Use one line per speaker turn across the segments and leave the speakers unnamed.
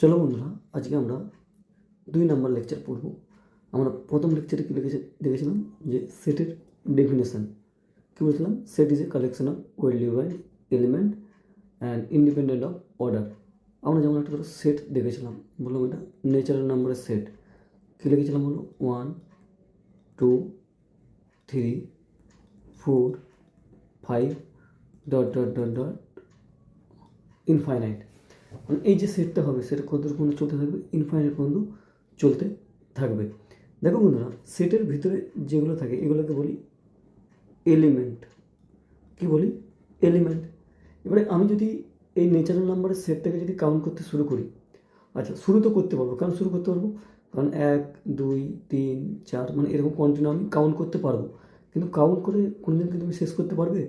চলো বন্ধুরা, আজকে আমরা 2 নম্বর লেকচার পড়ব। আমরা প্রথম লেকচারে কী দেখেছিলাম যে সেটের ডেফিনেশন কী বলেছিলাম। Set is a collection of well defined element and independent of order. আমরা যেমন একটা ধরো সেট দেখেছিলাম, বললাম এটা ন্যাচারাল নাম্বারের সেট। কী লিখেছিলাম হলো 1 2 3 4 5 dot dot dot dot infinite. মানে এই যে সেটটা হবে সেটা কতদূর পর্যন্ত চলতে থাকবে, ইনফাইনাইট পর্যন্ত চলতে থাকবে। দেখো বন্ধুরা, সেটের ভিতরে যেগুলো থাকে এগুলোকে বলি এলিমেন্ট। কি বলি? এলিমেন্ট। এবারে আমি যদি এই ন্যাচারাল নাম্বারের সেটটাকে যদি কাউন্ট করতে শুরু করি, আচ্ছা শুরু তো করতে পারবো। কারণ শুরু করতে পারবো কারণ 1 2 3 4 মানে এরকম কন্টিনিউ আমি কাউন্ট করতে পারবো। কিন্তু কাউন্ট করে কোনোদিন কি তুমি শেষ করতে পারবে?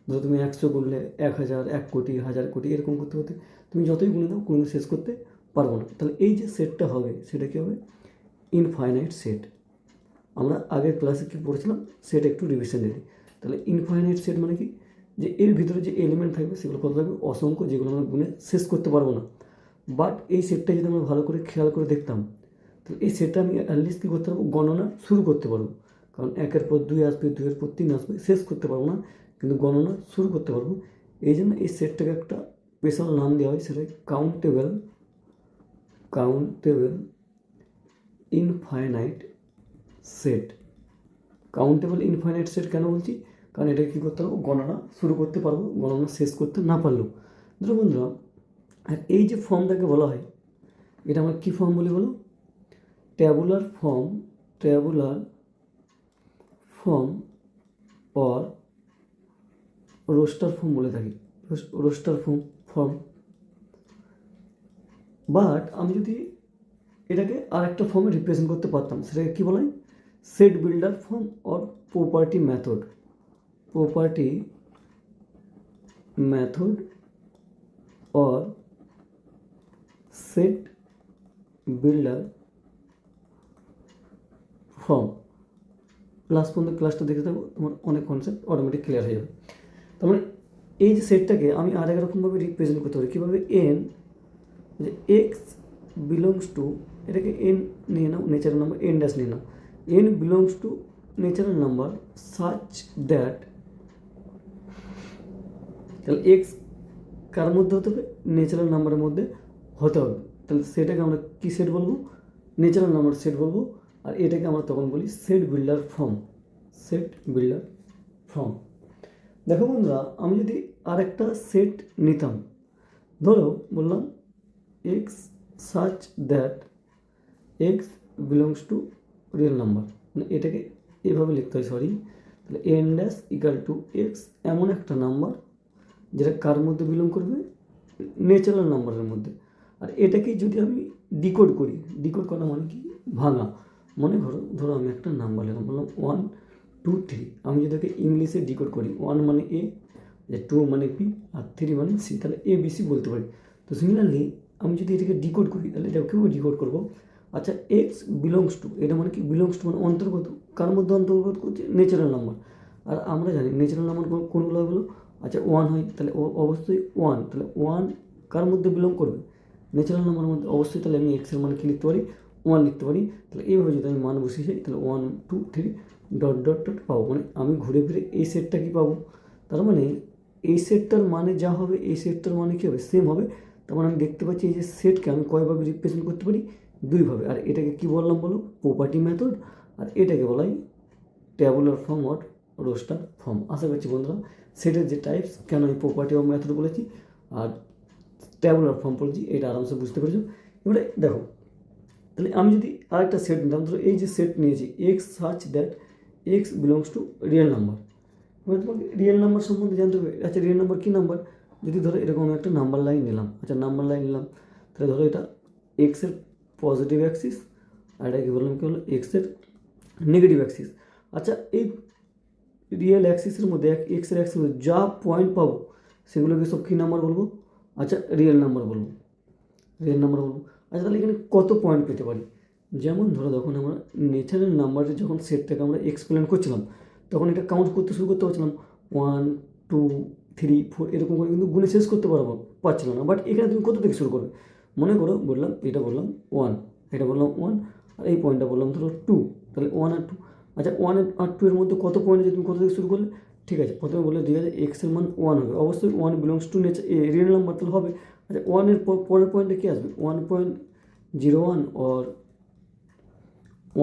ধরো তুমি 100 গুনলে 1000, 1 কোটি, 1000 কোটি এরকম করতে করতে তুমি যতই গুনে দাও কোনোদিন শেষ করতে পারবো না। তাহলে এই যে সেটটা হবে সেটা কী হবে? Infinite set. আমরা আগের ক্লাসে কী পড়েছিলাম সেটা একটু রিভিশন দিই। তাহলে ইনফাইনাইট সেট মানে কি, যে এর ভিতরে যে এলিমেন্ট থাকবে সেগুলো কত থাকবে? অসংখ্য, যেগুলো আমরা গুনে শেষ করতে পারবো না। বাট এই সেটটা যদি আমরা ভালো করে খেয়াল করে দেখতাম, তাহলে এই সেটটা আমি অ্যাটলিস্ট কী করতে পারবো? গণনা শুরু করতে পারবো। কারণ 1-এর পর 2 আসবে, 2-এর পর 3 আসবে, শেষ করতে পারবো না কিন্তু গণনা শুরু করতে পারবো। এই জন্য এই সেটটাকে একটা স্পেশাল নাম দেওয়া হয়, সেটা countable infinite set. Countable infinite set কেন বলছি? কারণ এটাকে কী করতে পারবো? গণনা শুরু করতে পারবো, গণনা শেষ করতে না পারলেও। ধরো বন্ধুরা, আর এই যে ফর্মটাকে বলা হয়, এটা আমরা কী ফর্ম বলি বলো? Tabular form or roster form বলে থাকি। Roaster form. বাট আমি যদি এটাকে আর একটা ফর্মে রিপ্রেজেন্ট করতে পারতাম, সেটাকে কী বলা হয়? Set builder form or property method or set builder form. Last পর্যন্ত ক্লাসটা দেখে থাকবো, তোমার অনেক কনসেপ্ট অটোমেটিক ক্লিয়ার হয়ে যাবে। তার মানে এই যে সেটটাকে আমি আর একরকমভাবে রিপ্রেজেন্ট করতে পারি। কীভাবে? এন, যে এক্স বিলংস টু, এটাকে এন নিয়ে নাও, ন্যাচারাল নাম্বার এন ড্যাশ নিয়ে নাও। N belongs to natural number such that, তাহলে এক্স কার মধ্যে হতে হবে? ন্যাচারাল নাম্বারের মধ্যে হতে হবে। তাহলে সেটাকে আমরা কী সেট বলবো? ন্যাচারাল নাম্বার সেট বলবো। আর এটাকে আমরা তখন বলি সেট বিল্ডার ফর্ম। দেখো বন্ধুরা, আমি যদি আর একটা সেট নিতাম, ধরো বললাম x such that x belongs two real number, মানে এটাকে এভাবে লিখতে হয়, তাহলে N dash equal to x, এমন একটা নাম্বার যেটা কার মধ্যে বিলং করবে? ন্যাচারাল নাম্বারের মধ্যে। আর এটাকেই যদি আমি ডিকোড করা মানে কি? ভাঙা। মানে ধরো আমি একটা নাম্বার লিখলাম, বললাম 1 2 3। আমি যদি এটাকে ইংলিশে ডিকোড করি, 1 মানে এ, 2 মানে বি, আর 3 মানে সি, তাহলে এ বি সি বলতে পারি। তো সিমিলারলি আমি যদি এটাকে ডিকোড করি, তাহলে এটা কীভাবে ডিকোড করবো? আচ্ছা, এক্স বিলংস টু, এটা মানে কি? বিলংস টু মানে অন্তর্গত। কার মধ্যে অন্তর্গত করছে? Natural number. আর আমরা জানি ন্যাচারাল নাম্বার কোনগুলো হলো? আচ্ছা 1 হয়, তাহলে অবশ্যই 1। তাহলে 1 কার মধ্যে বিলং করবে? ন্যাচারাল নাম্বারের মধ্যে। অবশ্যই তাহলে আমি এক্সের মান কী লিখতে পারি? 1 লিখতে পারি। তাহলে এইভাবে যদি আমি মান বসিয়ে যাই, তাহলে 1 2 3 ডট ডট ডট পাবো। মানে আমি ঘুরে ফিরে এই সেটটা কি পাবো? তার মানে এই সেটটার মানে যা হবে এই সেটটার মানে কী হবে? সেম হবে। তার মানে আমি দেখতে পাচ্ছি এই যে সেটকে আমি কয়ভাবে রিপ্রেজেন্ট করতে পারি? 2 ভাবে। আর এটাকে কি বললাম বলো? Property method. আর এটাকে বলা হয় tabular form or roster form. আশা করছি বন্ধুরা সেটের যে টাইপস, কেন আমি প্রপার্টি অফ মেথড বলেছি আর ট্যাবুলার ফর্ম বলেছি, এটা আরামসে বুঝতে পেরেছো। এবারে দেখো, তাহলে আমি যদি আরেকটা সেট নিতাম, ধরো এই যে সেট নিয়েছি x such that x belongs two real number. এবার তোমাকে রিয়েল নাম্বার সম্বন্ধে জানতে হবে। আচ্ছা রিয়েল নাম্বার কী নাম্বার? যদি ধরো এরকম একটা নাম্বার লাইন নিলাম, তাহলে ধরো এটা এক্সের পজিটিভ অ্যাক্সিস, আর এটা কি বললাম? কি হলো? এক্সের নেগেটিভ অ্যাক্সিস। আচ্ছা এই রিয়েল অ্যাক্সিসের মধ্যে এক্সের অ্যাক্সিস যা পয়েন্ট পাবো সেগুলোকে সব কী নাম্বার বলবো? আচ্ছা রিয়েল নাম্বার বলবো। আচ্ছা তাহলে এখানে কত পয়েন্ট পেতে পারি? যেমন ধরো যখন আমরা ন্যাচারাল নাম্বারের যখন সেটটাকে আমরা এক্সপ্লেন করছিলাম, তখন এটা কাউন্ট করতে শুরু করতে পারছিলাম 1 2 3 4 এরকম করে, কিন্তু গুণে শেষ করতে পারছিলাম না। বাট এখানে তুমি কত থেকে শুরু করবে? মনে করো বললাম এটা বললাম 1, এটা বললাম 1, আর এই পয়েন্টটা বললাম ধরো 2, তাহলে 1 আর 2। আচ্ছা 1 আর 2 এর মধ্যে কত পয়েন্ট আছে, তুমি কোথা থেকে শুরু করলে? ঠিক আছে, প্রথমে বললে ঠিক আছে এক্সের মান 1 হবে, অবশ্যই 1 belongs to nature real number তাহলে হবে। আচ্ছা 1 এর পরের পয়েন্টে কী আসবে? 1.01 or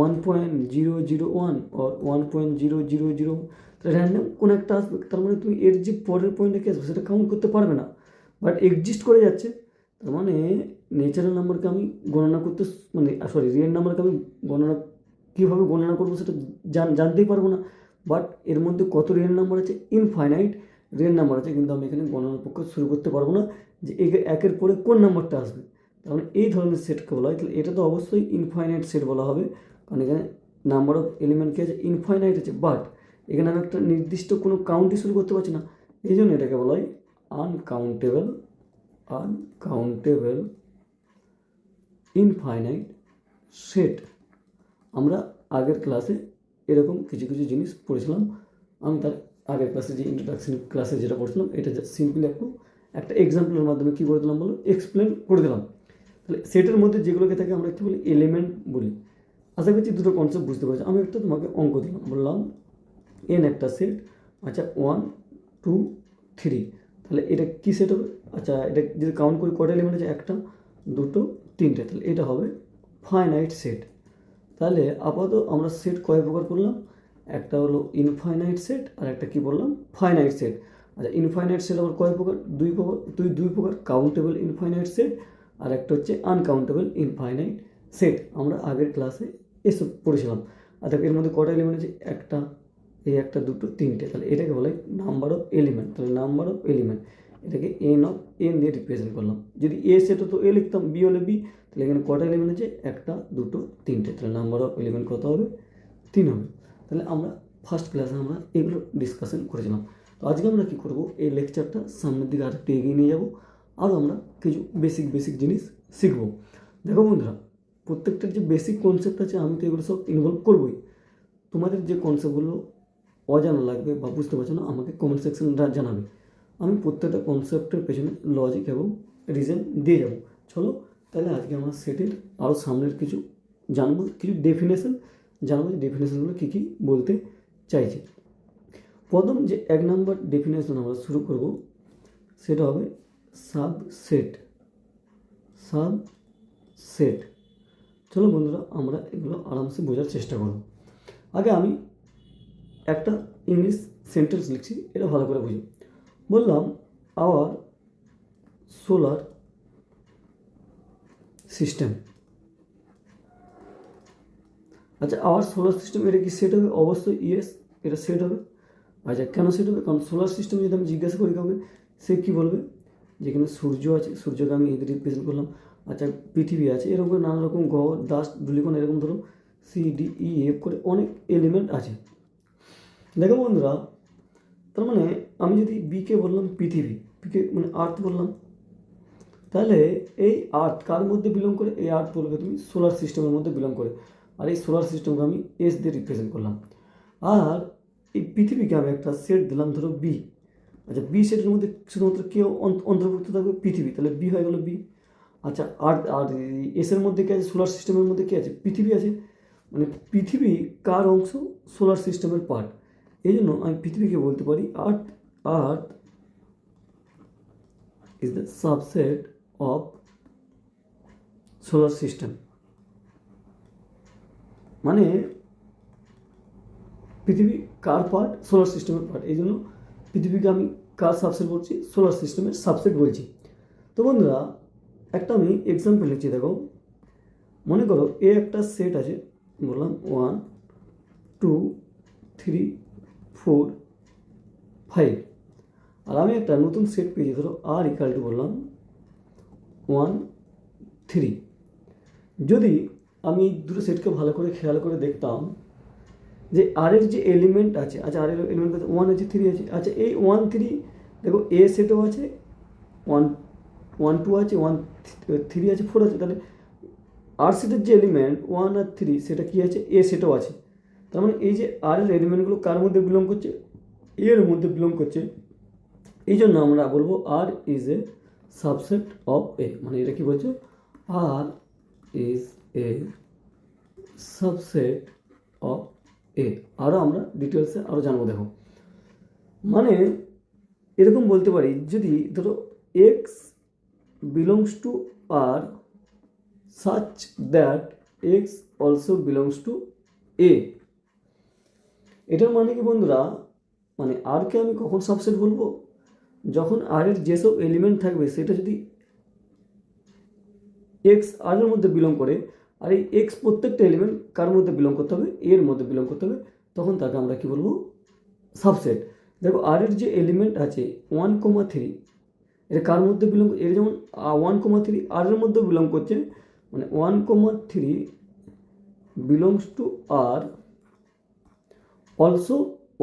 1.001 or 1.000, র্যান্ডম কোনো একটা আসবে। তার মানে তুমি এর যে পরের পয়েন্টে কী আসবে সেটা কাউন্ট করতে পারবে না, বাট এক্সিস্ট করে যাচ্ছে। তার মানে ন্যাচারাল নাম্বারকে আমি গণনা করতে মানে সরি রিয়েল নাম্বারকে আমি গণনা কীভাবে গণনা করবো সেটা জানতেই পারবো না। বাট এর মধ্যে কত রিয়েল নাম্বার আছে? ইনফাইনাইট রিয়েল নাম্বার আছে, কিন্তু আমি এখানে গণনার পক্ষে শুরু করতে পারবো না যে একের পরে কোন নাম্বারটা আসবে। তার মানে এই ধরনের সেটকে বলা হয়, তাহলে এটা তো অবশ্যই ইনফাইনাইট সেট বলা হবে, কারণ এখানে নাম্বার অফ এলিমেন্ট কী আছে? ইনফাইনাইট আছে, বাট এখানে আমি একটা নির্দিষ্ট কোনো কাউন্টই শুরু করতে পারছি না, এই জন্য এটাকে বলা হয় আনকাউন্টেবল ইনফাইনাইট সেট। আমরা আগের ক্লাসে এরকম কিছু কিছু জিনিস পড়েছিলাম। আমি তার আগের ক্লাসে যে ইন্ট্রোডাকশন ক্লাসে যেটা পড়ছিলাম এটা সিম্পলি একটা এক্সাম্পলের মাধ্যমে কী করে দিলাম বলো, এক্সপ্লেন করে দিলাম। তাহলে সেটের মধ্যে যেগুলোকে থাকে আমরা কী বলি? এলিমেন্ট বলি। আশা করছি দুটো কনসেপ্ট বুঝতে পারছি। আমি একটা তোমাকে অঙ্ক দিলাম, বললাম এন একটা সেট, আচ্ছা 1 2 3, তাহলে এটা কী সেট হবে? আচ্ছা এটা যদি কাউন্ট করি কটা এলিমেন্ট আছে? 1 2 3, তাহলে এটা হবে ফাইনাইট সেট। তাহলে আপাতত আমরা সেট কয় প্রকার করলাম? একটা হলো ইনফাইনাইট সেট আর একটা কী বললাম? Finite set. আচ্ছা ইনফাইনাইট সেট আবার কয় প্রকার? দুই প্রকার, কাউন্টেবল ইনফাইনাইট সেট আর একটা হচ্ছে আনকাউন্টেবল ইনফাইনাইট সেট। আমরা আগের ক্লাসে এসব পড়েছিলাম। আর এর মধ্যে কটা এলিমেন্ট আছে? একটা, এই 1 2 3, তাহলে এটাকে বলে নাম্বার অফ এলিমেন্ট। তাহলে নাম্বার অফ এলিমেন্ট এটাকে এন দিয়ে রিপ্রেজেন্ট করলাম। যদি এ সেট হতো এ লিখতাম, বি হলে বি, তাহলে এখানে কটা এলিমেন্ট আছে? 1 2 3, তাহলে নাম্বার অফ এলিমেন্ট কত হবে? 3 হবে। তাহলে আমরা ফার্স্ট ক্লাসে আমরা এগুলো ডিসকাশন করেছিলাম। তো আজকে আমরা কী করবো, এই লেকচারটা সামনের দিকে আরেকটু এগিয়ে নিয়ে যাবো, আরও আমরা কিছু বেসিক জিনিস শিখবো। দেখো বন্ধুরা, প্রত্যেকটার যে বেসিক কনসেপ্ট আছে আমি তো এগুলো সব ইনভলভ করবোই। তোমাদের যে কনসেপ্টগুলো অজানা লাগবে বা বুঝতে পারছো না আমাকে কমেন্ট সেকশন জানাবে, আমি প্রত্যেকটা কনসেপ্টের পেছনে লজিক এবং রিজন দিয়ে যাব। চলো তাহলে আজকে আমরা সেটের আরও সামনের কিছু জানবো, কিছু ডেফিনেশন জানবো, যে ডেফিনেশনগুলো কী কী বলতে চাইছে। প্রথম যে 1 নম্বর ডেফিনেশন আমরা শুরু করব সেটা হবে সাবসেট। চলো বন্ধুরা আমরা এগুলো আরামসে বোঝার চেষ্টা করব। আগে আমি একটা ইংলিশ সেন্টেন্স লিখছি, এটা ভালো করে বুঝি। বললাম আওয়ার সোলার সিস্টেম। আচ্ছা আওয়ার সোলার সিস্টেম এটা কি সেট হবে? অবশ্যই ইয়েস, এটা সেট হবে। আচ্ছা কেন সেট হবে? কারণ সোলার সিস্টেম যদি আমি জিজ্ঞাসা করি কাউকে, সে কী বলবে? যেখানে সূর্য আছে, সূর্যকে আমি এদের রিপ্রেজেন্ট করলাম। আচ্ছা পৃথিবী আছে, এরকম করে নানা রকম গ্রহ, ডাস্ট, ধূলিকণ, এরকম ধরো CDEF করে অনেক এলিমেন্ট আছে। দেখো বন্ধুরা, তার মানে আমি যদি বিকে বললাম পৃথিবী, পিকে মানে আর্থ বললাম, তাহলে এই আর্থ কার মধ্যে বিলং করে? এই আর্থ বলবে তুমি সোলার সিস্টেমের মধ্যে বিলং করে, আর এই সোলার সিস্টেমকে আমি এস দিয়ে রিপ্রেজেন্ট করলাম। আর এই পৃথিবীকে আমি একটা সেট দিলাম ধরো বি। আচ্ছা বি সেটের মধ্যে শুধুমাত্র কেউ অন্তর্ভুক্ত থাকবে? পৃথিবী, তাহলে বি হয়ে গেল বি। আচ্ছা আর এসের মধ্যে কী আছে? সোলার সিস্টেমের মধ্যে কী আছে? পৃথিবী আছে, মানে পৃথিবী কার অংশ? সোলার সিস্টেমের পার্ট। এই জন্য আমি পৃথিবীকে বলতে পারি earth is the subset of solar system. মানে পৃথিবী কার পার্ট? সোলার সিস্টেমের পার্ট। এই জন্য পৃথিবীকে আমি কার সাবসেট বলছি? সোলার সিস্টেমের সাবসেট বলছি। তো বন্ধুরা একটা আমি এক্সাম্পল লিখছি, দেখো মনে করো এ একটা সেট আছে, বললাম 1 2 3 4 5, আর আমি একটা নতুন সেট পেয়েছি, ধরো আর ইকাল টু বললাম 1 3। যদি আমি দুটো সেটকে ভালো করে খেয়াল করে দেখতাম যে আর এর যে এলিমেন্ট আছে, আচ্ছা আর এর এলিমেন্ট আছে 1 আছে 3 আছে। আচ্ছা এই 1 3 দেখো এ সেটও আছে, 1 2 আছে, 1 3 আছে, 4 আছে। তাহলে আর সেটের যে এলিমেন্ট 1 আর 3 সেটা কী আছে? এ সেটও আছে। তার মানে এই যে আর এর এলিমেন্টগুলো কার মধ্যে বিলং করছে? এর মধ্যে বিলং করছে। এই জন্য আমরা বলবো আর ইজ এ সাবসেট অফ এ, মানে এটা কি বলছে? R is a subset of A। আরও আমরা ডিটেলসে আরও জানবো। দেখো মানে এরকম বলতে পারি, যদি ধরো x belongs to R such that x also belongs to A, এটার মানে কি বন্ধুরা, মানে আরকে আমি কখন সাবসেট বলবো, যখন আর এর যেসব এলিমেন্ট থাকবে সেটা যদি এক্স আর এর মধ্যে বিলং করে, আর এই এক্স প্রত্যেকটা এলিমেন্ট কার মধ্যে বিলং করতে হবে, এর মধ্যে বিলং করতে হবে, তখন তাকে আমরা কি বলবো, সাবসেট। দেখো আর এর যে এলিমেন্ট আছে 1,3, এটা কার মধ্যে বিলং, এর যেমন 1,3 আর এর মধ্যে বিলং করছে, মানে 1,3 belongs to R, also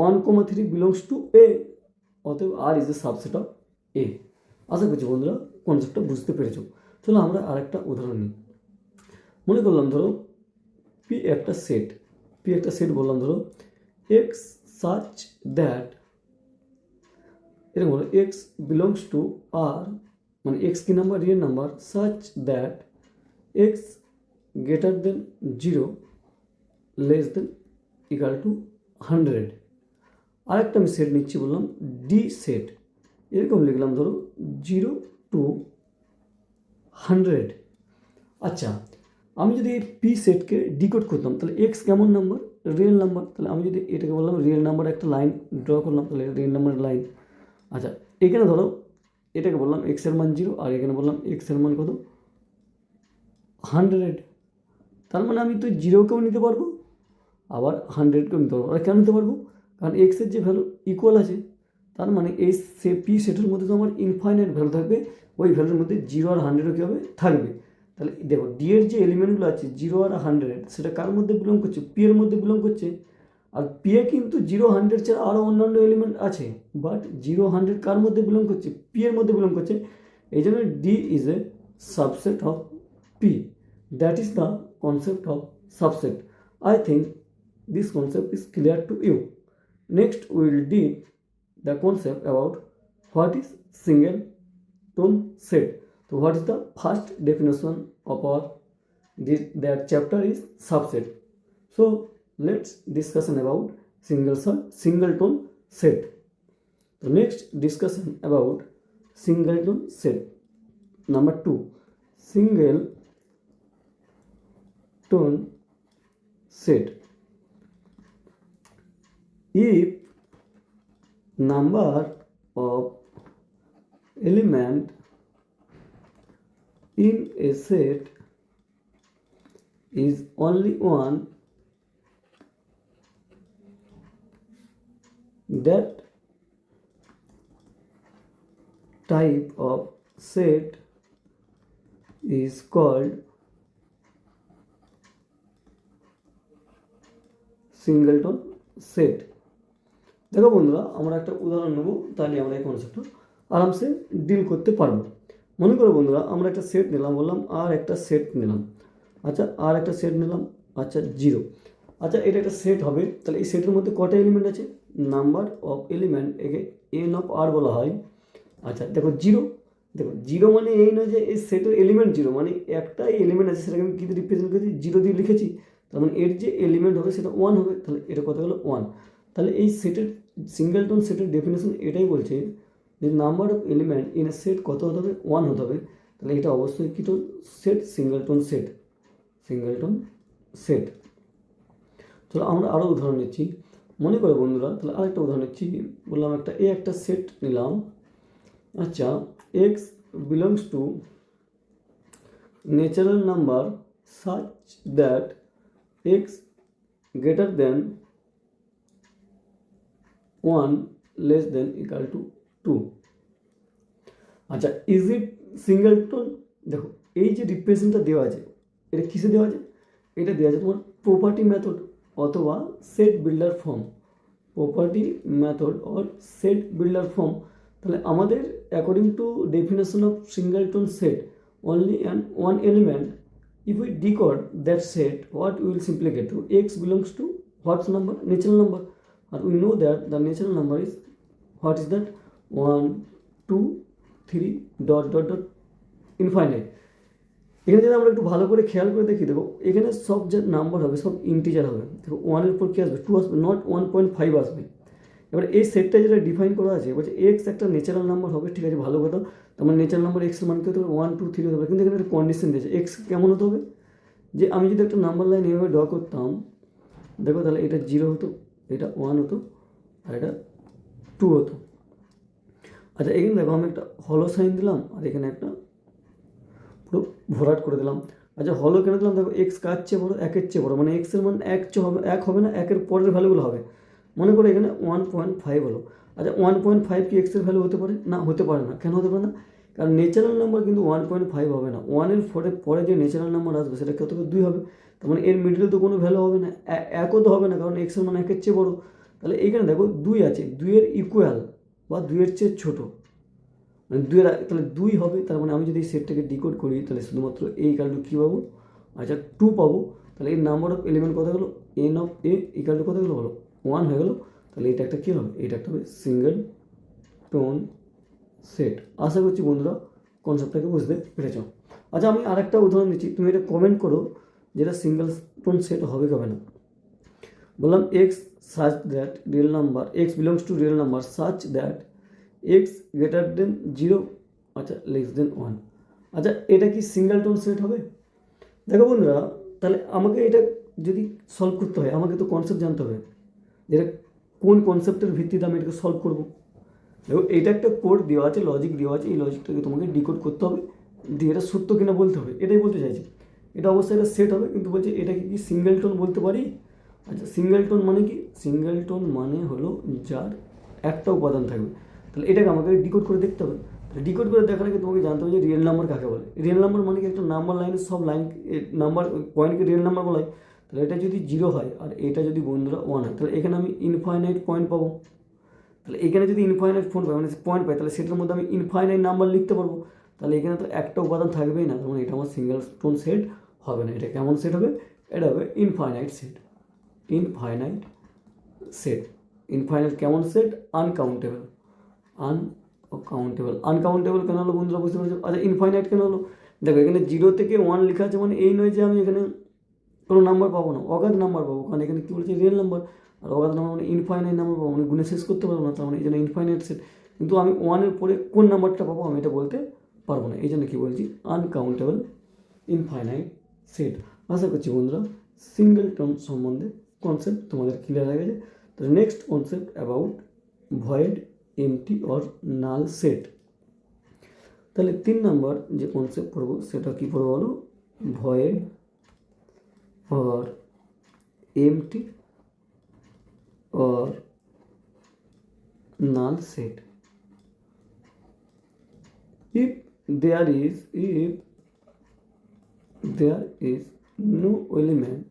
1,3 belongs to A, অতএব R is a subset of A. আশা করছি বন্ধুরা কনসেপ্টটা বুঝতে পেরেছ। চলো আমরা আরেকটা উদাহরণ নিই। মনে করলাম ধরো পি একটা সেট বললাম, ধরো এক্স সাচ দ্যাট, এরকম হলো এক্স বিলংস টু আর, মানে এক্স কি number, real number, such that x greater than 0 less than equal to 100। আরেকটা আমি সেট নিচ্ছি, বললাম ডি সেট, এরকম লিখলাম ধরো 0 to 100। আচ্ছা আমি যদি পি সেটকে ডিকোড করতাম, তাহলে এক্স কেমন নাম্বার, রিয়েল নাম্বার, তাহলে আমি যদি এটাকে বললাম রিয়েল নাম্বার, একটা লাইন ড্র করলাম, তাহলে রিয়েল নাম্বারের লাইন। আচ্ছা এখানে ধরো এটাকে বললাম এক্সের মান 0, আর এখানে বললাম এক্সের মান কত, 100। তার মানে আমি তো 0কেও নিতে পারবো, আবার 100কেও নিতে পারবো। আর কেন নিতে পারবো, কারণ এক্সের যে ভ্যালু ইকুয়াল আছে, তার মানে এই পি সেটের মধ্যে তো আমার ইনফাইনাইট ভ্যালু থাকবে, ওই ভ্যালুর মধ্যে 0 আর 100ও কী হবে, থাকবে। তাহলে দেখো ডি এর যে এলিমেন্টগুলো আছে 0 আর 100, সেটা কার মধ্যে বিলং করছে, পি এর মধ্যে বিলং করছে। আর পি এ কিন্তু 0, 100 ছাড়া আরও অন্যান্য এলিমেন্ট আছে, বাট 0, 100 কার মধ্যে বিলং করছে, পি এর মধ্যে বিলং করছে। এই জন্য D is a subset of P. That is the concept of subset. I think this concept is clear to you. Next we will deal the concept about what is single tone set. So what is the first definition of our that chapter is subset. So let's discussion about single tone set. The next discussion about single tone set. Number 2, single tone set. If number of element in a set is only one, that type of set is called singleton set. দেখো বন্ধুরা আমরা একটা উদাহরণ নেব, তাহলে আমরা এই কনসেপ্টটা আরামসে ডিল করতে পারবো। মনে করো বন্ধুরা আমরা একটা সেট নিলাম, বললাম আর একটা সেট নিলাম। আচ্ছা আর একটা সেট নিলাম, আচ্ছা 0। আচ্ছা এটা একটা সেট হবে, তাহলে এই সেটের মধ্যে কটা এলিমেন্ট আছে, নাম্বার অফ এলিমেন্ট, একে এন অফ আর বলা হয়। আচ্ছা দেখো 0, দেখো 0 মানে এই নয় যে এই সেটের এলিমেন্ট 0, মানে একটাই এলিমেন্ট আছে, সেটাকে আমি কী দিয়ে রিপ্রেজেন্ট করেছি, 0 দিয়ে লিখেছি। তার মানে এর যে এলিমেন্ট হবে সেটা 1 হবে, তাহলে এটা কত হলো 1। তাহলে এই সেটের সিঙ্গেলটন সেটের ডেফিনেশন এটাই বলছে যে number of element in a set কত হতে হবে, 1 হতে হবে। তাহলে এটা অবশ্যই কি টোন সেট, সিঙ্গেলটন সেট। চলো আমরা আরও উদাহরণ নিচ্ছি। মনে করো বন্ধুরা তাহলে আরেকটা উদাহরণ নিচ্ছি, বললাম একটা সেট নিলাম। আচ্ছা x belongs to natural number such that x greater than 1 less than equal to 2। আচ্ছা ইজ ইট সিঙ্গেলটন। দেখো এই যে রিপ্রেজেন্টটা দেওয়া আছে, এটা কিসে দেওয়া আছে, এটা দেওয়া আছে তোমার প্রপার্টি মেথড অথবা set builder form. Property method or set builder form. তাহলে আমাদের according to definition of singleton set only and one element, if we decode that set, what we will simply get to x belongs to what number, natural number, and we know that the natural number is what is that 1 2 3 dot dot dot infinite. এখানে যদি আমরা একটু ভালো করে খেয়াল করে দেখি, দেখো এখানে সব যে নাম্বার হবে সব ইন্টিজার হবে। দেখো ওয়ানের পর কী আসবে, 2 আসবে, নট 1.5 আসবে। এবার এই সেটটা যেটা ডিফাইন করা আছে বলছে এক্স একটা ন্যাচারাল নাম্বার হবে, ঠিক আছে, ভালো কথা। তার মানে ন্যাচারাল নাম্বার এক্সের মান কী হতে হবে, 1 2 3 হতে হবে। কিন্তু এখানে একটা কন্ডিশন দিয়েছে, এক্স কেমন হতে হবে, যে আমি যদি একটা নাম্বার লাইন এভাবে ড্র করতাম, দেখো তাহলে এটা 0 হতো, এটা 1 হতো, আর এটা 2 হতো। আচ্ছা এখানে দেখো আমি একটা হলো সাইন দিলাম, আর এখানে একটা পুরো ভরাট করে দিলাম। আচ্ছা হলো কেন দিলাম, দেখো এক্স কার চেয়ে বড়ো, একের চেয়ে বড়ো, মানে এক্সের মান এক হবে না, একের পরের ভ্যালুগুলো হবে। মনে করো এখানে 1.5 হলো। আচ্ছা 1.5 কি এক্সের ভ্যালু হতে পারে না, হতে পারে না। কেন হতে পারে না, কারণ ন্যাচারাল নাম্বার কিন্তু 1.5 হবে না। 1-এর পরে যে ন্যাচারাল নাম্বার আসবে সেটা কত হবে, 2 হবে। তার মানে এর মিডলে তো কোনো ভ্যালু হবে না, একও তো হবে না, কারণ এক্সের মান একের চেয়ে বড়ো। তাহলে এইখানে দেখো 2 আছে, 2-এর ইকুয়াল বা 2-এর চেয়ে ছোটো, মানে 2-এর তাহলে 2 হবে। তার মানে আমি যদি এই সেটটাকে ডিকোড করি তাহলে শুধুমাত্র এই ইকাল টু কী পাবো, আচ্ছা 2 পাবো। তাহলে এই নাম্বার অফ এলিমেন্ট কত গেলো, N of A equal to কত গেলো বলো, 1 হয়ে গেলো। তাহলে এটা একটা কী হবে, এটা একটা হবে সিঙ্গেল টোন সেট। আশা করছি বন্ধুরা কনসেপ্টটাকে বুঝতে পেরেছ। আচ্ছা আমি আরেকটা উদাহরণ দিচ্ছি, তুমি এটা কমেন্ট করো যেটা সিঙ্গেল টোন সেট হবে কবে না। বললাম x such that real number, x belongs two real number such that x greater than 0, আচ্ছা লেস দেন 1। আচ্ছা এটা কি সিঙ্গেল টোন সেট হবে? দেখো বন্ধুরা, তাহলে আমাকে এটা যদি সলভ করতে হয় আমাকে তো কনসেপ্ট জানতে হবে, যেটা কোন কনসেপ্টের ভিত্তিতে আমি এটাকে সলভ করবো। দেখো এটা একটা কোড দেওয়া আছে, লজিক দেওয়া আছে, এই লজিকটাকে তোমাকে ডিকোড করতে হবে, দিয়ে এটা সত্য কিনা বলতে হবে, এটাই বলতে চাইছি। এটা অবশ্যই এটা সেট হবে, কিন্তু বলছে এটাকে কি সিঙ্গেল টোন বলতে পারি? আচ্ছা সিঙ্গেল টোন মানে কি, সিঙ্গেল টোন মানে হলো যার একটা উপাদান থাকবে। তাহলে এটাকে আমাকে ডিকোড করে দেখতে হবে। ডিকোড করে দেখার আগে তোমাকে জানতে হবে যে রিয়েল নাম্বার কাকে বলে। রিয়েল নাম্বার মানে কি, একটা নাম্বার লাইনের সব লাইন নাম্বার পয়েন্টকে রিয়েল নাম্বার বলা হয়। তাহলে এটা যদি 0 হয় আর এটা যদি বন্ধুরা 1 হয়, তাহলে এখানে আমি ইনফাইনাইট পয়েন্ট পাবো। তাহলে এখানে যদি ইনফাইনাইট পয়েন্ট পাই, তাহলে সেটার মধ্যে আমি ইনফাইনাইট নাম্বার লিখতে পারবো। তাহলে এখানে তো একটা উপাদান থাকবেই না, তখন এটা আমার সিঙ্গেল টোন সেট হবে না। এটা কেমন সেট হবে, এটা হবে infinite set. Infinite set, infinite কেমন সেট, আনকাউন্টেবল। আনকাউন্টেবল কেন হলো বন্ধুরা, বুঝতে পারছো? আচ্ছা ইনফাইনাইট কেন হলো, দেখো এখানে 0 থেকে 1 লেখা আছে, মানে এই নয় যে আমি এখানে কোনো নাম্বার পাবো না, অগাধ নাম্বার পাবো, কারণ এখানে কী বলেছে রিয়েল নাম্বার। আর অগাধ নাম্বার মানে ইনফাইনাইট নাম্বার পাবো, মানে গুণে শেষ করতে পারবো না, তার মানে এই জন্য ইনফাইনাইট সেট। কিন্তু আমি 1-এর পরে কোন নাম্বারটা পাবো আমি এটা বলতে পারবো না, এই জন্য কী বলছি, আনকাউন্টেবল ইনফাইনাইট সেট। আশা করছি বন্ধুরা সিঙ্গেল টোন সম্বন্ধে কনসেপ্ট তোমাদের ক্লিয়ার হয়ে গেছে। তো next concept about void, empty or null set. তাহলে 3 নম্বর যে কনসেপ্ট পড়বো সেটা কী পড়বো বলো, void or empty or null set. If there is no element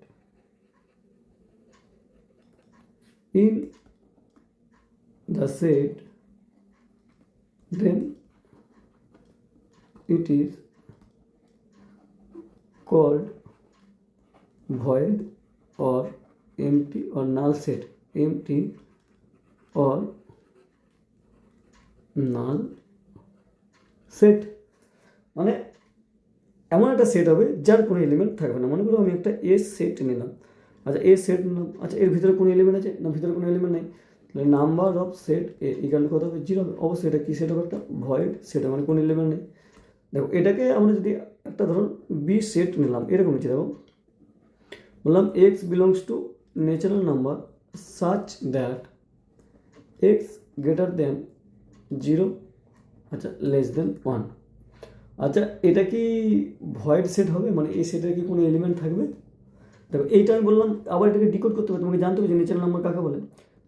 in the set, then it is called void or empty or null set. Empty or null set মানে এমন একটা set হবে যার কোনো এলিমেন্ট থাকবে না। মনে করো আমি একটা এ সেট নিলাম, আচ্ছা এ সেট নিলাম, আচ্ছা এর ভিতরে কোনো এলিমেন্ট আছে না, ভিতরে কোনো এলিমেন্ট নেই, তাহলে number of set A equal কত হবে, 0 হবে। অবশ্যই এটা কী সেট হবে, একটা ভয়েড সেট, মানে কোনো এলিমেন্ট নেই। দেখো এটাকে আমরা যদি একটা ধরুন বি সেট নিলাম, এরকম হচ্ছে, দেখো বললাম x belongs to natural number such that x greater than 0, আচ্ছা লেস দেন 1। আচ্ছা এটা কি ভয়েড সেট হবে, মানে এই সেটের কি কোনো এলিমেন্ট থাকবে? দেখো এইটা আমি বললাম, আবার এটাকে ডিকোড করতে হবে, তোমাকে জানতে হবে যে ন্যাচারাল নাম্বার কাকে বলে।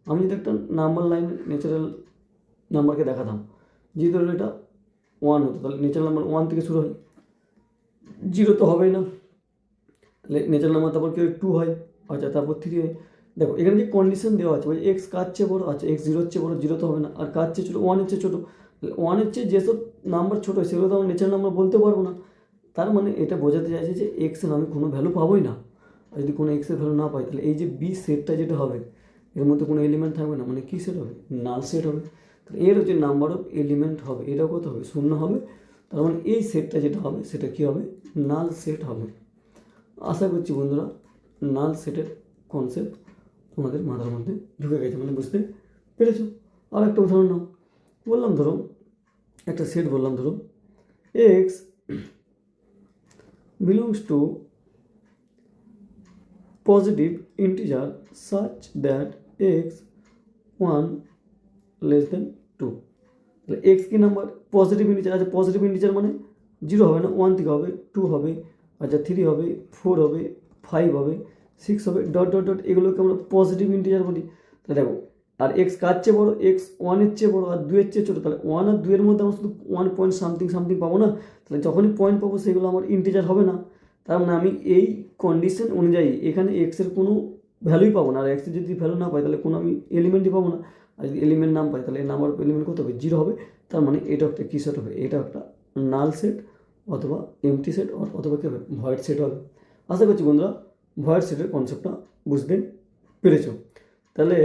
আমি যদি একটা নাম্বার লাইন ন্যাচারাল নাম্বারকে দেখাতাম, যদি ধরো এটা 1 হতো, তাহলে ন্যাচারাল নাম্বার 1 থেকে শুরু হয়, 0 তো হবেই না। তাহলে ন্যাচারাল নাম্বার তারপর কেউ 2 হয়, আচ্ছা তারপর 3 হয়। দেখো এখানে যে কন্ডিশন দেওয়া আছে, বলছে এক্স কার চেয়ে বড়ো, আচ্ছা এক্স 0-এর চেয়ে বড়ো, 0 তো হবে না, আর কার চেয়ে ছোটো, 1-এর চেয়ে ছোটো। 1-এর চেয়ে যেসব নাম্বার ছোটো হয় সেগুলো তো আমরা ন্যাচারাল নাম্বার বলতে পারবো না। তার মানে এটা বোঝাতে চাইছে যে এক্সের আমি কোনো ভ্যালু পাবোই না। আর যদি কোনো এক্সের ভ্যালু না পাই, তাহলে এই যে বি সেটটা যেটা হবে এর মধ্যে কোনো এলিমেন্ট থাকবে না, মানে কী সেট হবে, নাল সেট হবে। তাহলে এর হচ্ছে নাম্বার অফ এলিমেন্ট হবে, এটাও কত হবে, 0 হবে। তার মানে এই সেটটা যেটা হবে সেটা কী হবে, নাল সেট হবে। আশা করছি বন্ধুরা নাল সেটের কনসেপ্ট তোমাদের মাথার মধ্যে ঢুকে গেছে, মানে বুঝতে পেরেছো। আর একটা উদাহরণ নাও, বললাম ধরো একটা সেট বললাম, ধরো x belongs two positive integer such that x 1 less than 2। তাহলে এক্স কি নাম্বার, পজিটিভ ইন্টিজার। আচ্ছা পজিটিভ ইন্টিজার মানে 0 হবে না, 1 থেকে হবে, 2 হবে, আচ্ছা 3 হবে, 4 হবে, 5 হবে, 6 হবে, ডট ডট ডট, এগুলোকে আমরা পজিটিভ ইন্টিজার বলি। তাহলে দেখো আর এক্স কার চেয়ে বড়ো, এক্স 1-এর চেয়ে বড়ো আর 2-এর চেয়ে ছোটো, তাহলে 1 আর 2-এর মধ্যে আমরা শুধু 1 পয়েন্ট সামথিং সামথিং পাবো না। তাহলে যখনই পয়েন্ট পাবো সেগুলো আমার ইন্টিজার হবে না। তার মানে আমি এই কন্ডিশন অনুযায়ী এখানে এক্সের কোনো ভ্যালুই পাবো না। আর এক্সের যদি ভ্যালু না পাই তাহলে কোনো আমি এলিমেন্টই পাবো না। আর যদি এলিমেন্ট নাম পাই তাহলে নাম্বার অফ এলিমেন্ট কত হবে, 0 হবে। তার মানে এটা একটা কী সেট হবে, এটা একটা নাল সেট অথবা এমটি সেট অথবা কী হবে, ভয়েড সেট হবে। আশা করছি বন্ধুরা ভয়েড সেটের কনসেপ্টটা বুঝতে পেরেছ। তাহলে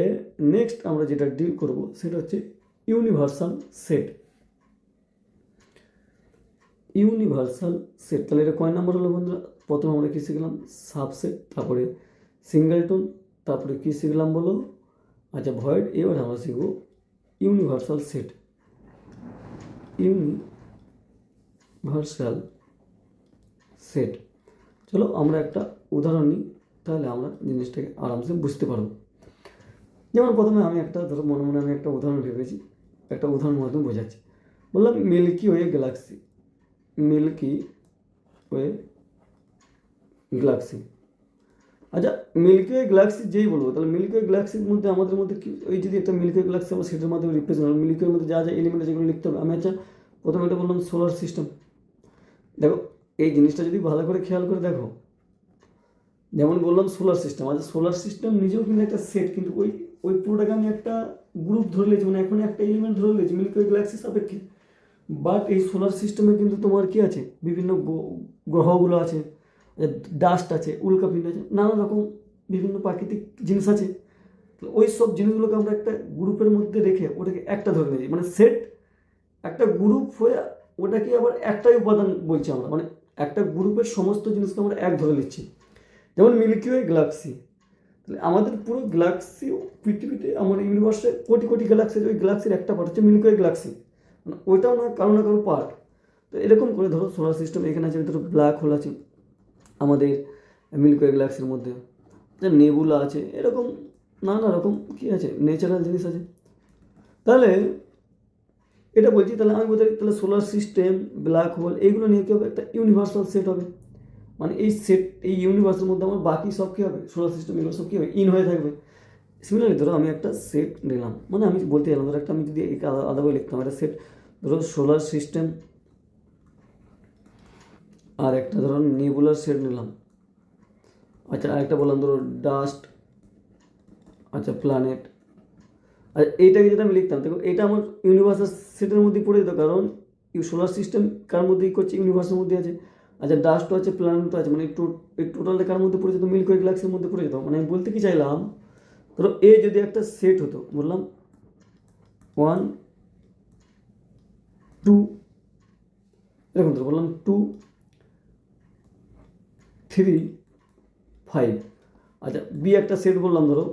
নেক্সট আমরা যেটা ডিল করব সেটা হচ্ছে ইউনিভার্সাল সেট। ইউনিভার্সাল সেট তাহলে এটা কয় নাম্বার হলো বন্ধুরা, প্রথমে আমরা কী শিখলাম, সাবসেট, তারপরে সিঙ্গেলটন, তারপরে কী শিখলাম বলো, আচ্ছা ভয়েড। এবার আমরা শিখব ইউনিভার্সাল সেট। ইউনিভার্সাল সেট, চলো আমরা একটা উদাহরণ নিই, তাহলে আমরা জিনিসটাকে আরামসে বুঝতে পারবো। যেমন প্রথমে আমি একটা ধরো মনে মনে আমি একটা উদাহরণ ভেবেছি, একটা উদাহরণের মাধ্যমে বোঝাচ্ছি। বললাম Milky Way galaxy, Milky Way galaxy. আচ্ছা মিল্কি ওয়ে গ্যালাক্সি যেই বলবো তাহলে মিল্কি ওয়ে গ্যালাক্সির মধ্যে আমাদের মধ্যে কি, ওই যদি একটা মিল্কি ওয়ে গ্যালাক্সি আমরা সেটার মাধ্যমে রিপ্রেজেন্ট করবো, মিল্কি ওয়ের মধ্যে যা যা এলিমেন্ট যেগুলো লিখতে হবে। আমি আচ্ছা প্রথমে এটা বললাম সোলার সিস্টেম। দেখো এই জিনিসটা যদি ভালো করে খেয়াল করে দেখো, যেমন বললাম সোলার সিস্টেম, আচ্ছা সোলার সিস্টেম নিজেও কিন্তু একটা সেট, কিন্তু ওই পুরোটাকে আমি একটা গ্রুপ ধরে নিয়েছি, মানে এখন একটা এলিমেন্ট ধরে নিয়েছি মিল্কি ওয়ে গ্যালাক্সির সাপেক্ষে। বাট এই সোলার সিস্টেমে কিন্তু তোমার কি আছে, বিভিন্ন গ্রহগুলো আছে, ডাস্ট আছে, উল্কাপিণ্ড আছে, নানা রকম বিভিন্ন প্রাকৃতিক জিনিস আছে। ওই সব জিনিসগুলোকে আমরা একটা গ্রুপের মধ্যে রেখে ওটাকে একটা ধরে নিয়েছি, মানে সেট একটা গ্রুপ হয়ে ওটাকে আবার একটাই উপাদান বলছি আমরা, মানে একটা গ্রুপের সমস্ত জিনিসকে আমরা এক ধরে নিচ্ছি। যেমন মিল্কি ওয়ে গ্যালাক্সি, তাহলে আমাদের পুরো গ্যালাক্সি পৃথিবীতে আমার ইউনিভার্সে কোটি কোটি গ্যালাক্সি, ওই গ্যালাক্সির একটা পার্ট হচ্ছে মিল্কি ওয়ে গ্যালাক্সি, মানে ওইটাও না কারো পার্ট। তো এরকম করে ধরো সোলার সিস্টেম, এখানে আছে ধরো ব্ল্যাক হোল আছে আমাদের মিল্কি ওয়ে গ্যালাক্সির মধ্যে, নেবুলা আছে, এরকম নানা রকম কী আছে ন্যাচারাল জিনিস আছে। তাহলে এটা বলছি, তাহলে আমি বলতে তাহলে সোলার সিস্টেম, ব্ল্যাক হোল, এইগুলো নিয়ে কী হবে, একটা ইউনিভার্সাল সেট হবে। মানে এই সেট, এই ইউনিভার্সের মধ্যে আমার বাকি সব কী হবে, সোলার সিস্টেম এগুলো সব কী হবে, ইন হয়ে থাকবে। সিমিলারলি ধরো আমি একটা সেট নিলাম, মানে আমি বলতে গেলাম ধরো একটা, আমি যদি আলাদাভাবে লিখতাম একটা সেট, ধরো সোলার সিস্টেম আর একটা ধরো নেবুলার সেট নিলাম। আচ্ছা আরেকটা বললাম ধরো ডাস্ট, আচ্ছা প্ল্যানেট। আর এইটাকে যেটা আমি লিখতাম দেখো এটা আমার ইউনিভার্সাল সেটের মধ্যেই পড়ে যেত, কারণ সোলার সিস্টেম কার মধ্যেই করছে, ইউনিভার্সের মধ্যে আছে। আচ্ছা ডাস্টও আছে, প্ল্যানেটও আছে, মানে এই টোটালটা কার মধ্যে পড়ে যেত, মিল্কি ওয়ে গ্যালাক্সির মধ্যে পড়ে যেত। মানে আমি বলতে কি চাইলাম, ধরো এ যদি একটা সেট হতো, বললাম 1 2 এরকম, ধরো বললাম 2 3 5। আচ্ছা বি একটা সেট বললাম ধরো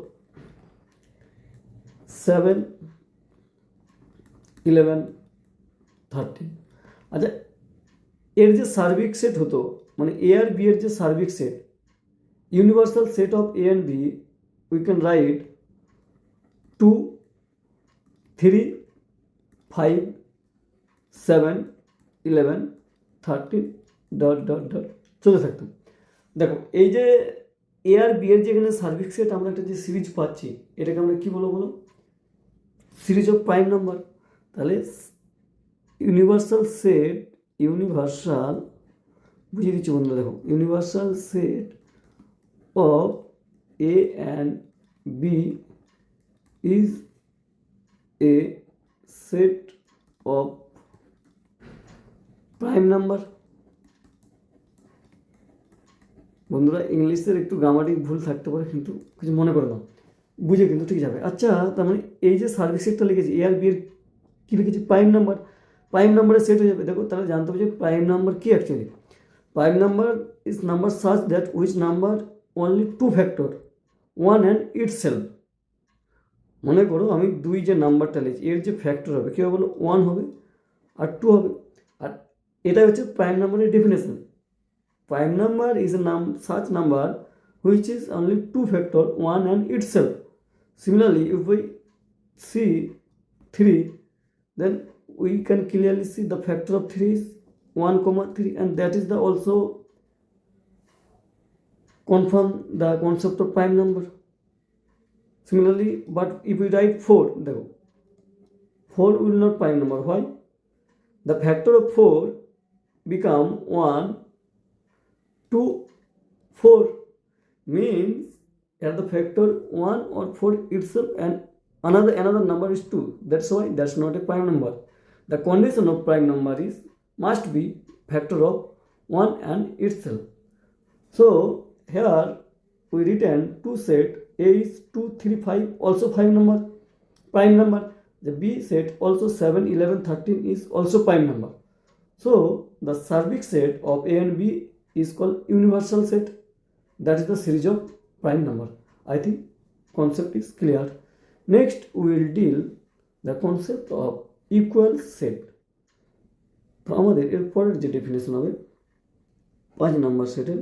7 11 13। আচ্ছা এর যে সার্বিক সেট হতো, মানে এ আর বি এর যে সার্বিক set, universal set of A and B, we can write 2 3 5 7 11 13 dot dot dot চলে থাকতাম। দেখো এই যে এ আর বি এর যে এখানে সার্বিক সেট আমরা একটা যে সিরিজ পাচ্ছি, এটাকে আমরা কী বলো, সিরিজ অফ প্রাইম নাম্বার। তাহলে ইউনিভার্সাল সেট, ইউনিভার্সাল বুঝিয়ে দিচ্ছি বন্ধুরা, দেখো universal set of A and B is a set of prime number. বন্ধুরা ইংলিশের একটু গ্রামাটিক ভুল থাকতে পারে, কিন্তু কিছু মনে করে নাও, বুঝে কিন্তু ঠিক যাবে। আচ্ছা তার মানে এই যে সার্ভিস সেটটা লিখেছি এ আর বি এর কী লিখেছি, প্রাইম নাম্বার। প্রাইম নাম্বারের সেট হয়ে যাবে। দেখো তাহলে জানতে হবে যে প্রাইম নাম্বার কি actually. Prime number is number such that which number only two factor one and itself. মনে করো আমি 2 যে নাম্বারটা লিখছি এর যে ফ্যাক্টর হবে কী হবে বলো, 1 হবে আর 2 হবে। আর এটা হচ্ছে প্রাইম নাম্বারের definition. Prime number is a such number which is only two factor 1 and itself. Similarly, if we see 3, then we can clearly see the factor of 3 is 1 comma 3, and that is the also confirm the concept of prime number. Similarly, but if we write 4, देखो 4 will not prime number. Why? The factor of 4 become 1, 2, 4 means at the factor 1 or 4 itself and another number is 2. That's why that's not a prime number. The condition of prime number is must be factor of 1 and itself. So here we written two set. A is 2, 3, 5 also 5 number prime number. The B set also 7, 11, 13 is also prime number. So the Sarvik set of A and B is called universal set. That is the series of prime number. I think concept is clear. Next we will deal the concept of equal set. তো আমাদের এর পরের যে definition হবে 5 নম্বর সেটের,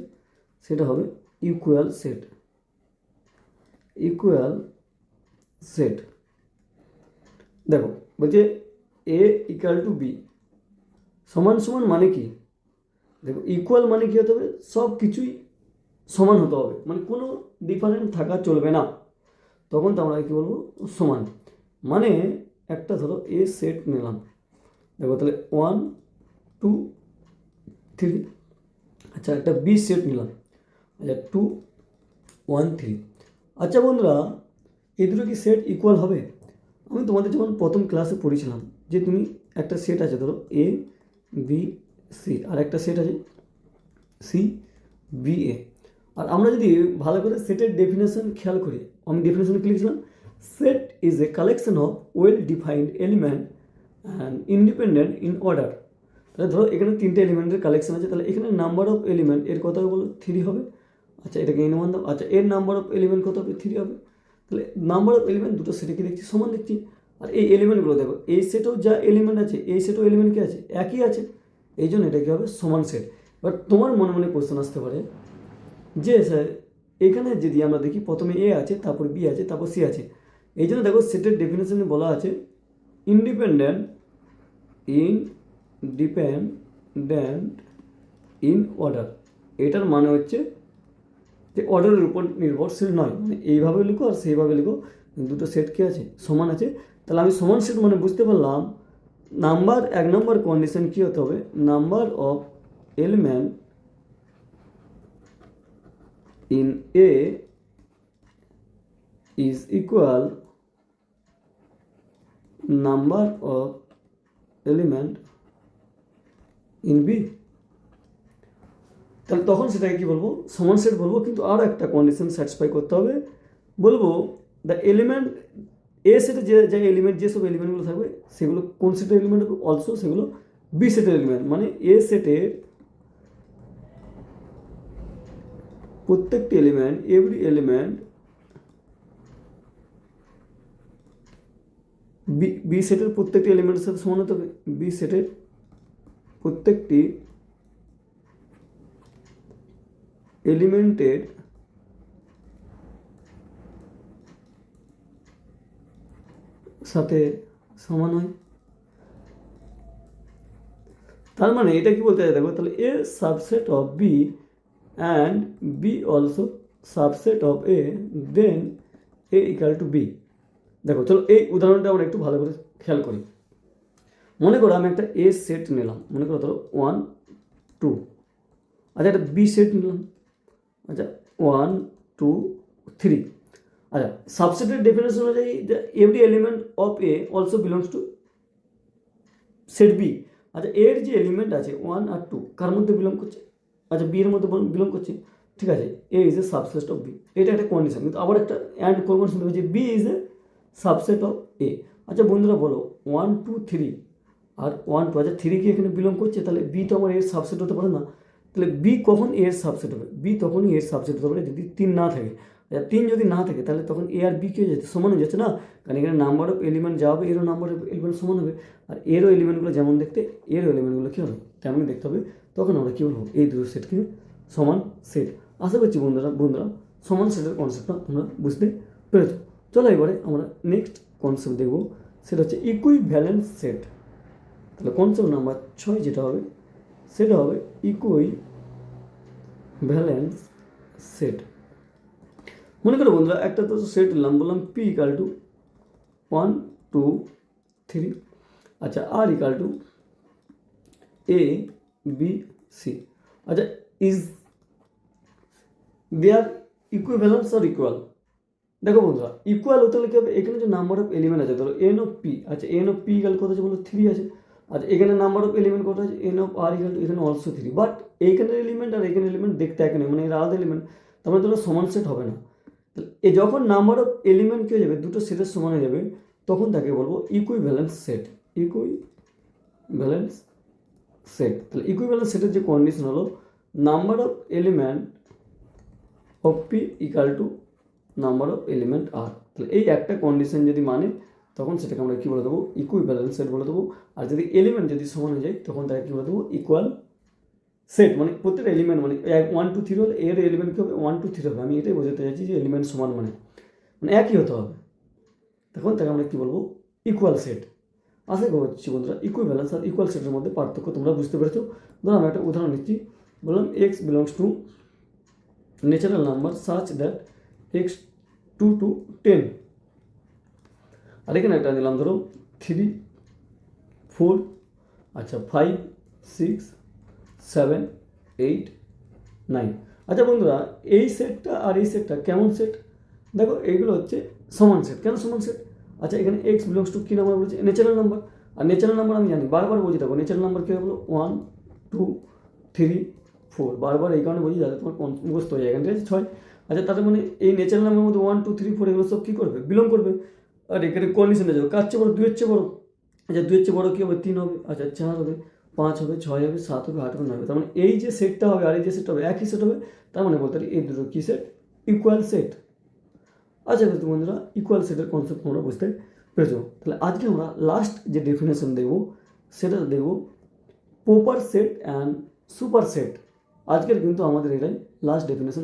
সেটা হবে equal set. Equal set দেখো বলছে এ ইকুয়াল টু বি সমান সমান মানে কি, দেখো ইকুয়াল মানে কি হতে হবে, সব কিছুই সমান হতে হবে, মানে কোনো ডিফারেন্ট থাকা চলবে না, তখন তো আমরা কী বলবো সমান। মানে একটা ধরো এ সেট নিলাম, দেখো তাহলে 1, 2, 3, আচ্ছা একটা বি সেট নিলাম, আচ্ছা 2, 1, 3। আচ্ছা বন্ধুরা এই দুটো কি সেট ইকুয়াল হবে? আমি তোমাদের যখন প্রথম ক্লাসে পড়েছিলাম যে তুমি একটা সেট আছে ধরো এ বি সি আর একটা সেট আছে সি বি এ। আর আমরা যদি ভালো করে সেটের ডেফিনেশন খেয়াল করি, আমি ডেফিনেশন কি লিখেছিলাম, set is a collection of well defined element and independent in order. তাহলে ধরো এখানে 3টে এলিমেন্টের কালেকশন আছে, তাহলে এখানে নাম্বার অফ এলিমেন্ট এর কত হবে বলো 3 হবে। আচ্ছা এটাকে n1 দাও, আচ্ছা এর নাম্বার অফ এলিমেন্ট কত হবে 3 হবে। তাহলে নাম্বার অফ এলিমেন্ট দুটো সেটে কি দেখছি সমান দেখছি। আর এই এলিমেন্টগুলো দেখো এই সেটেও যা এলিমেন্ট আছে এই সেটেও এলিমেন্ট কি আছে একই আছে, এই জন্য এটা কী হবে সমান সেট। বাট তোমার মনে মনে কোশ্চেন আসতে পারে যে স্যার এখানে যদি আমরা দেখি প্রথমে এ আছে তারপর বি আছে তারপর সি আছে, এই জন্য দেখো সেটের ডেফিনেশনে বলা আছে ইন্ডিপেন্ডেন্ট ইন অর্ডার। এটার মানে হচ্ছে যে অর্ডারের উপর নির্ভরশীল নয়, মানে এইভাবে লিখো আর সেইভাবে লিখো, দুটো সেট কী আছে সমান আছে। তাহলে আমি সমান সেট মানে বুঝতে পারলাম নাম্বার 1 নম্বর কন্ডিশন কী হতে হবে, number of element in A is equal number of element in B। তাহলে তখন সেটাকে কি বলবো সমান সেট বলবো, কিন্তু আরও একটা কন্ডিশন স্যাটিসফাই করতে হবে, বলবো দ্য এলিমেন্ট এ সেটে যে এলিমেন্ট যেসব এলিমেন্টগুলো থাকবে সেগুলো কোন সেটের এলিমেন্ট হবে, অলসো সেগুলো বি সেটের এলিমেন্ট। মানে এ সেটের প্রত্যেকটি এলিমেন্ট এভরি এলিমেন্ট বি সেটের প্রত্যেকটি এলিমেন্টের সাথে সমান হতে হবে, বি সেটের প্রত্যেকটি এলিমেন্টের সাথে সমান হয়। তার মানে এটা কি বলতে চাই দেখো, তাহলে A subset of B and B also subset of A, then A equal to B। দেখো চলো এই উদাহরণটা আমরা একটু ভালো করে খেয়াল করি। মনে করো আমি একটা A সেট নিলাম, মনে করো ধরো 1, 2, আচ্ছা একটা B সেট নিলাম, আচ্ছা 1, 2, 3। আচ্ছা সাবসেটের ডেফিনেশন অনুযায়ী every element of A also belongs to set B। আচ্ছা এর যে এলিমেন্ট আছে 1 আর 2 কার মধ্যে বিলং করছে, আচ্ছা বি এর মধ্যে বিলং করছে, ঠিক আছে A is a subset of B, এটা একটা কন্ডিশন। কিন্তু আবার একটা অ্যান্ড কন্ডিশন হচ্ছে B is a subset of A. আচ্ছা বন্ধুরা বলো 1, 2, 3 আর 1 2 আচ্ছা 3 কি এখানে বিলং করছে, তাহলে বি তো আমার এর সাবসেট হতে পারে না। তাহলে বি কখন এর সাবসেট হবে? বি তখনই এর সাবসেট হতে পারে যদি 3 না থাকে। আচ্ছা 3 যদি না থাকে তাহলে তখন এ আর বি কি হয়ে যাচ্ছে? সমান হয়ে যাচ্ছে না, কারণ এখানে নাম্বার অফ এলিমেন্ট যা হবে এরও নাম্বার অফ এলিমেন্ট সমান হবে। আর এরও এলিমেন্টগুলো যেমন দেখতে এরও এলিমেন্টগুলো কী হবে তেমনই দেখতে হবে। তখন আমরা কী বলবো? এই দুটো সেটকে সমান সেট। আশা করছি বন্ধুরা সমান সেটের কনসেপ্টটা তোমরা বুঝতে পেরেছো। চলো এবারে আমরা নেক্সট কনসেপ্ট দেখবো, সেটা হচ্ছে ইকুইভ্যালেন্স সেট। তাহলে কনসেপ্ট নাম্বার 6 যেটা হবে সেটা হবে ইকুইভ্যালেন্স সেট। মনে করো বন্ধুরা একটা তো সেট নিলাম, বললাম পি ইকাল টু 1 2 3, আচ্ছা R equal to A B C. আচ্ছা is there equivalence or equal? দেখো বন্ধুরা ইকুয়াল হতে হলে কী হবে? এখানে যে নাম্বার অফ এলিমেন্ট আছে ধরো এন অফ পি, আচ্ছা এন অফ পি ইকাল কত আছে বলো 3 আছে। আচ্ছা এখানে নাম্বার অফ এলিমেন্ট কত আছে? N of R equal to এখানে অলসো 3, বাট এইখানের এলিমেন্ট আর এখানে এলিমেন্ট দেখতে এক নেই, মানে এর আলাদা এলিমেন্ট, তার মানে তোমরা সমান সেট হবে না। তাহলে এ যখন নাম্বার অফ এলিমেন্ট কী হয়ে যাবে দুটো সেটের সমান হয়ে যাবে তখন তাকে বলবো ইকুইভ্যালেন্স সেট। Equivalence set. তাহলে ইকুইভ্যালেন্স সেটের যে কন্ডিশন হলো number of element of P equal to number of element R. তাহলে এই একটা কন্ডিশন যদি মানে তখন সেটাকে আমরা কী বলে দেবো? ইকুইভ্যালেন্স সেট বলে দেবো। আর যদি এলিমেন্ট যদি সমান হয়ে যায় তখন তাকে কী বলে দেবো? Equal set. মানে প্রত্যেকটা এলিমেন্ট মানে 1 2 3 হলে এর এলিমেন্ট কী হবে? 1 2 3 হবে। আমি এটাই বোঝাতে চাইছি যে এলিমেন্ট সমান মানে একই হতে হবে, তখন তাকে আমরা কী বলবো? Equal set. আশা করছি বন্ধুরা ইকুইভ্যালেন্স আর ইকুয়াল সেটের মধ্যে পার্থক্য তোমরা বুঝতে পেরেছো। ধরো আমি একটা উদাহরণ নিচ্ছি, বললাম x belongs to natural number such that x 2 to 10। আর এখানে একটা দিলাম ধরো 3 4, আচ্ছা 5 6 7 8 9। আচ্ছা বন্ধুরা এই সেটটা আর এই সেটটা কেমন সেট? দেখো এইগুলো হচ্ছে সমান সেট। কেন সমান সেট? আচ্ছা এখানে এক্স বিলংস টু কী নাম্বার বলছে? Natural number. আর ন্যাচারাল নাম্বার আমি জানি, বারবার বলছি দেখো ন্যাচারাল নাম্বার কী হলো? 1 2 3 4, বারবার এই কারণে বলছি যাতে তোমার মুখস্থ হয়ে যায়। এখান থেকে 6। আচ্ছা তার মানে এই ন্যাচারাল নাম্বারের মধ্যে 1 2 3 4 এগুলো সব কী করবে? বিলং করবে। আর এখানে কন্ডিশনে যাবে কার চেয়ে বড়ো? 2 এর চেয়ে বড়ো। আচ্ছা 2 এর চেয়ে বড়ো কী হবে? 3 হবে, আচ্ছা 4 হবে, 5 হবে, 6 হবে, 7 হবে, 8 হবে, 9 হবে। তার মানে এই যে সেটটা হবে আর এই যে সেটটা হবে একই সেট হবে। তার মানে বলতে পারি এই দুটো কী সেট? Equal set. আচ্ছা বন্ধুরা ইকুয়াল সেটের কনসেপ্ট তোমরা বুঝতে পেরেছো। তাহলে আজকে আমরা লাস্ট যে ডেফিনেশন দেখবো সেটা দেখবো proper set and super set. আজকের কিন্তু আমাদের এটাই লাস্ট ডেফিনেশন।